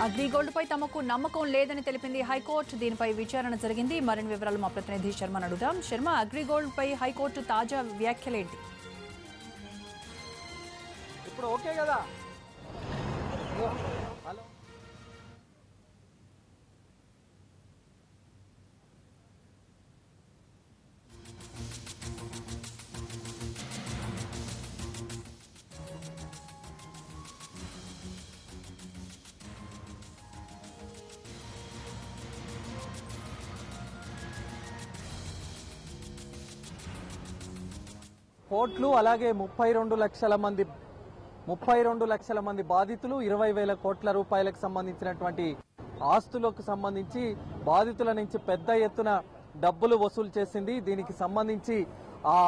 అగ్రిగోల్డ్ పై తమకు నమ్మకం లేదని తెలిపింది హైకోర్టు. దీనిపై విచారణ జరిగింది. మరిన్ని వివరాలు మా ప్రతినిధి శర్మను అడుగుదాం. శర్మ, అగ్రిగోల్డ్ పై హైకోర్టు తాజా వ్యాఖ్యలేంటి? ఇప్పుడు ఓకే కదా? హలో, కోట్లు అలాగే 32 లక్షల మంది బాధితులు 20,000 కోట్ల రూపాయలకు సంబంధించినటువంటి ఆస్తులకు సంబంధించి బాధితుల నుంచి పెద్ద ఎత్తున డబ్బులు వసూలు చేసింది. దీనికి సంబంధించి ఆ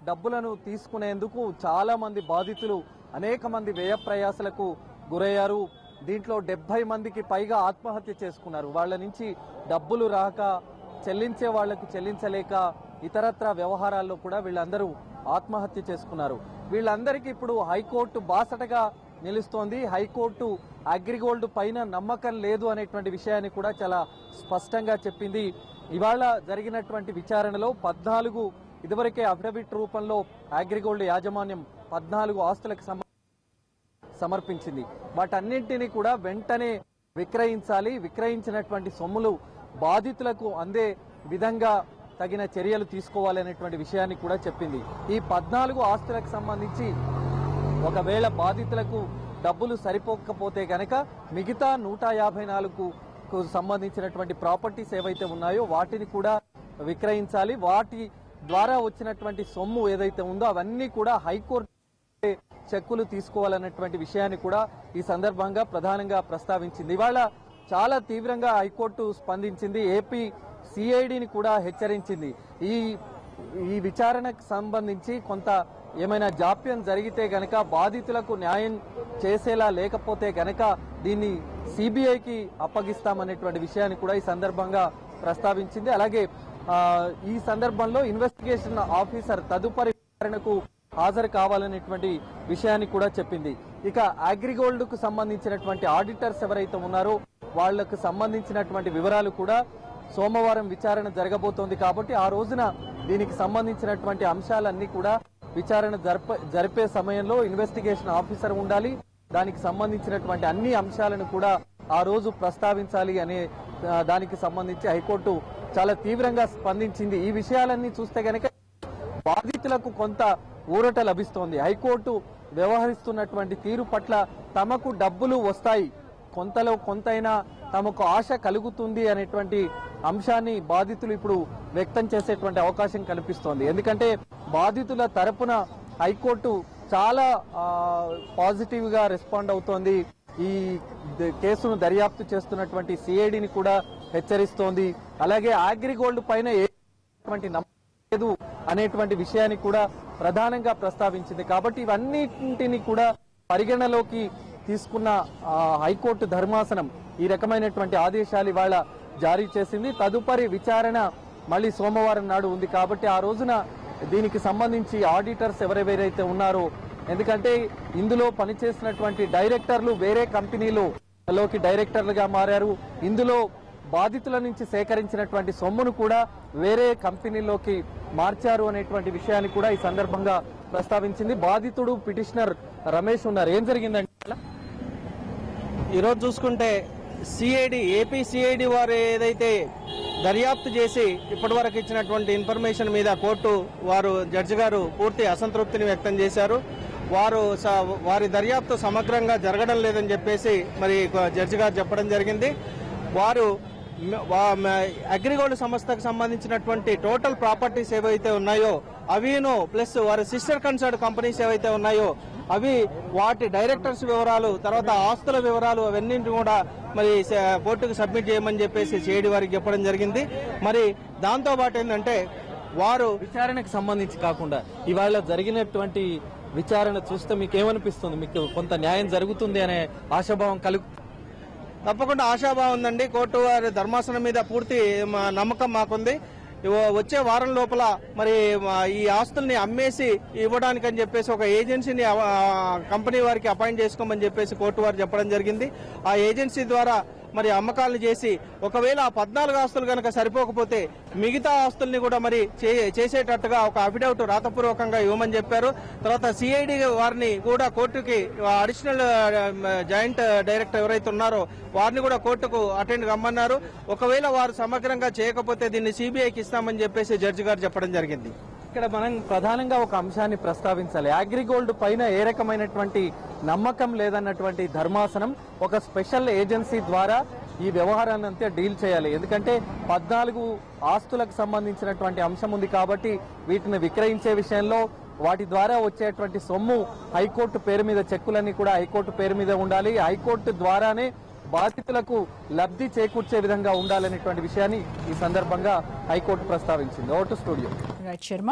డబ్బులను తీసుకునేందుకు చాలా మంది బాధితులు అనేక మంది వ్యయ ప్రయాసలకు గురయ్యారు. దీంట్లో 70 మందికి పైగా ఆత్మహత్య చేసుకున్నారు. వాళ్ళ నుంచి డబ్బులు రాక, చెల్లించే వాళ్లకు చెల్లించలేక, ఇతరత్ర వ్యవహారాల్లో కూడా వీళ్ళందరూ ఆత్మహత్య చేసుకున్నారు. వీళ్ళందరికీ ఇప్పుడు హైకోర్టు బాసటగా నిలుస్తోంది. హైకోర్టు అగ్రిగోల్డ్ పైన నమ్మకం లేదు అనేటువంటి విషయాన్ని కూడా చాలా స్పష్టంగా చెప్పింది. ఇవాళ జరిగినటువంటి విచారణలో 14 ఇదివరకే అఫిడవిట్ రూపంలో అగ్రిగోల్డ్ యాజమాన్యం 14 ఆస్తులకు సమర్పించింది. వాటన్నింటినీ కూడా వెంటనే విక్రయించాలి, విక్రయించినటువంటి సొమ్ములు బాధితులకు అందే విధంగా తగిన చర్యలు తీసుకోవాలనేటువంటి విషయాన్ని కూడా చెప్పింది. ఈ 14 ఆస్తులకు సంబంధించి ఒకవేళ బాధితులకు డబ్బులు సరిపోకపోతే గనక మిగతా 154కు సంబంధించినటువంటి ప్రాపర్టీస్ ఏవైతే ఉన్నాయో వాటిని కూడా విక్రయించాలి. వాటి ద్వారా వచ్చినటువంటి సొమ్ము ఏదైతే ఉందో అవన్నీ కూడా హైకోర్టు చెక్కులు తీసుకోవాలన్నటువంటి విషయాన్ని కూడా ఈ సందర్భంగా ప్రధానంగా ప్రస్తావించింది. ఇవాళ చాలా తీవ్రంగా హైకోర్టు స్పందించింది. ఏపీ సిఐడిని కూడా హెచ్చరించింది. ఈ విచారణకు సంబంధించి కొంత ఏమైనా జాప్యం జరిగితే గనక, బాధితులకు న్యాయం చేసేలా లేకపోతే గనక దీన్ని సిబిఐకి అప్పగిస్తామనేటువంటి విషయాన్ని కూడా ఈ సందర్భంగా ప్రస్తావించింది. అలాగే ఈ సందర్భంలో ఇన్వెస్టిగేషన్ ఆఫీసర్ తదుపరి విచారణకు హాజరు కావాలనేటువంటి విషయాన్ని కూడా చెప్పింది. ఇక అగ్రిగోల్డ్ కు సంబంధించినటువంటి ఆడిటర్స్ ఎవరైతే ఉన్నారో వాళ్లకు సంబంధించినటువంటి వివరాలు కూడా సోమవారం విచారణ జరగబోతోంది. కాబట్టి ఆ రోజున దీనికి సంబంధించినటువంటి అంశాలన్నీ కూడా విచారణ జరిపే సమయంలో ఇన్వెస్టిగేషన్ ఆఫీసర్ ఉండాలి. దానికి సంబంధించినటువంటి అన్ని అంశాలను కూడా ఆ రోజు ప్రస్తావించాలి అనే దానికి సంబంధించి హైకోర్టు చాలా తీవ్రంగా స్పందించింది. ఈ విషయాలన్నీ చూస్తే గనక బాధితులకు కొంత ఊరట లభిస్తోంది. హైకోర్టు వ్యవహరిస్తున్నటువంటి తీరు పట్ల తమకు డబ్బులు వస్తాయి, కొంతలో కొంతైనా తమకు ఆశ కలుగుతుంది అనేటువంటి అంశాన్ని బాధితులు ఇప్పుడు వ్యక్తం చేసేటువంటి అవకాశం కనిపిస్తోంది. ఎందుకంటే బాధితుల తరపున హైకోర్టు చాలా పాజిటివ్ గా రెస్పాండ్ అవుతోంది. ఈ కేసును దర్యాప్తు చేస్తున్నటువంటి సిఐడిని కూడా హెచ్చరిస్తోంది. అలాగే అగ్రిగోల్డ్ పైన ఎటువంటి నమ్మకం లేదు అనేటువంటి విషయాన్ని కూడా ప్రధానంగా ప్రస్తావించింది. కాబట్టి ఇవన్నింటినీ కూడా పరిగణలోకి తీసుకున్న హైకోర్టు ధర్మాసనం ఈ రకమైనటువంటి ఆదేశాలు ఇవాళ జారీ చేసింది. తదుపరి విచారణ మళ్ళీ సోమవారం నాడు ఉంది. కాబట్టి ఆ రోజున దీనికి సంబంధించి ఆడిటర్స్ ఎవరెవరైతే ఉన్నారో, ఎందుకంటే ఇందులో పనిచేసినటువంటి డైరెక్టర్లు వేరే కంపెనీలోకి డైరెక్టర్లుగా మారారు. ఇందులో బాధితుల నుంచి సేకరించినటువంటి సొమ్మును కూడా వేరే కంపెనీలోకి మార్చారు అనేటువంటి విషయాన్ని కూడా ఈ సందర్భంగా ప్రస్తావించింది. బాధితుడు పిటిషనర్ రమేష్ ఉన్నారు. ఏం జరిగిందంటే ఈరోజు చూసుకుంటే ఏపీ సిఐడి వారు ఏదైతే దర్యాప్తు చేసి ఇప్పటివరకు ఇచ్చినటువంటి ఇన్ఫర్మేషన్ మీద కోర్టు వారు జడ్జి గారు పూర్తి అసంతృప్తిని వ్యక్తం చేశారు. వారి దర్యాప్తు సమగ్రంగా జరగడం లేదని చెప్పేసి మరి జడ్జి గారు చెప్పడం జరిగింది. వారు అగ్రిగోల్డ్ సంస్థకు సంబంధించినటువంటి టోటల్ ప్రాపర్టీస్ ఏవైతే ఉన్నాయో అవిను ప్లస్ వారి సిస్టర్ కన్సర్న్ కంపెనీస్ ఏవైతే ఉన్నాయో అవి వాటి డైరెక్టర్స్ వివరాలు, తర్వాత ఆస్తుల వివరాలు అవన్నీ కూడా మరి కోర్టుకు సబ్మిట్ చేయమని చెప్పేసి సిఐడి వారికి చెప్పడం జరిగింది. మరి దాంతో పాటు ఏంటంటే వారు విచారణకు సంబంధించి కాకుండా ఇవాళ జరిగినటువంటి విచారణ చూస్తే మీకు ఏమనిపిస్తుంది? మీకు కొంత న్యాయం జరుగుతుంది అనే ఆశాభావం తప్పకుండా ఆశాభావం ఉందండి. కోర్టు వారి ధర్మాసనం మీద పూర్తి నమ్మకం మాకుంది. వచ్చే వారం లోపల మరి ఈ ఆస్తుల్ని అమ్మేసి ఇవ్వడానికని చెప్పేసి ఒక ఏజెన్సీని కంపెనీ వారికి అపాయింట్ చేసుకోమని చెప్పేసి కోర్టు వారు చెప్పడం జరిగింది. ఆ ఏజెన్సీ ద్వారా మరి అమ్మకాలను చేసి ఒకవేళ ఆ 14 ఆస్తులు కనుక సరిపోకపోతే మిగతా ఆస్తుల్ని కూడా మరి చేసేటట్టుగా ఒక అఫిడవిట్ రాతపూర్వకంగా ఇవ్వమని చెప్పారు. తర్వాత సిఐడి వారిని కూడా కోర్టుకి అడిషనల్ జాయింట్ డైరెక్టర్ ఎవరైతే ఉన్నారో వారిని కూడా కోర్టుకు అటెండ్ కమ్మన్నారు. ఒకవేళ వారు సమగ్రంగా చేయకపోతే దీన్ని సిబిఐకి ఇస్తామని చెప్పేసి జడ్జి గారు చెప్పడం జరిగింది. ఇక్కడ మనం ప్రధానంగా ఒక అంశాన్ని ప్రస్తావించాలి. అగ్రిగోల్డ్ పైన ఏ రకమైనటువంటి నమ్మకం లేదన్నటువంటి ధర్మాసనం ఒక స్పెషల్ ఏజెన్సీ ద్వారా ఈ వ్యవహారాన్ని అంతా డీల్ చేయాలి. ఎందుకంటే 14 ఆస్తులకు సంబంధించినటువంటి అంశం ఉంది కాబట్టి వీటిని విక్రయించే విషయంలో వాటి ద్వారా వచ్చేటువంటి సొమ్ము హైకోర్టు పేరు మీద, చెక్కులన్నీ కూడా హైకోర్టు పేరు మీద ఉండాలి. హైకోర్టు ద్వారానే బాధితులకు లబ్ధి చేకూర్చే విధంగా ఉండాలనేటువంటి విషయాన్ని ఈ సందర్భంగా హైకోర్టు ప్రస్తావించింది. ఓటు స్టూడియో రైట్ శర్మ.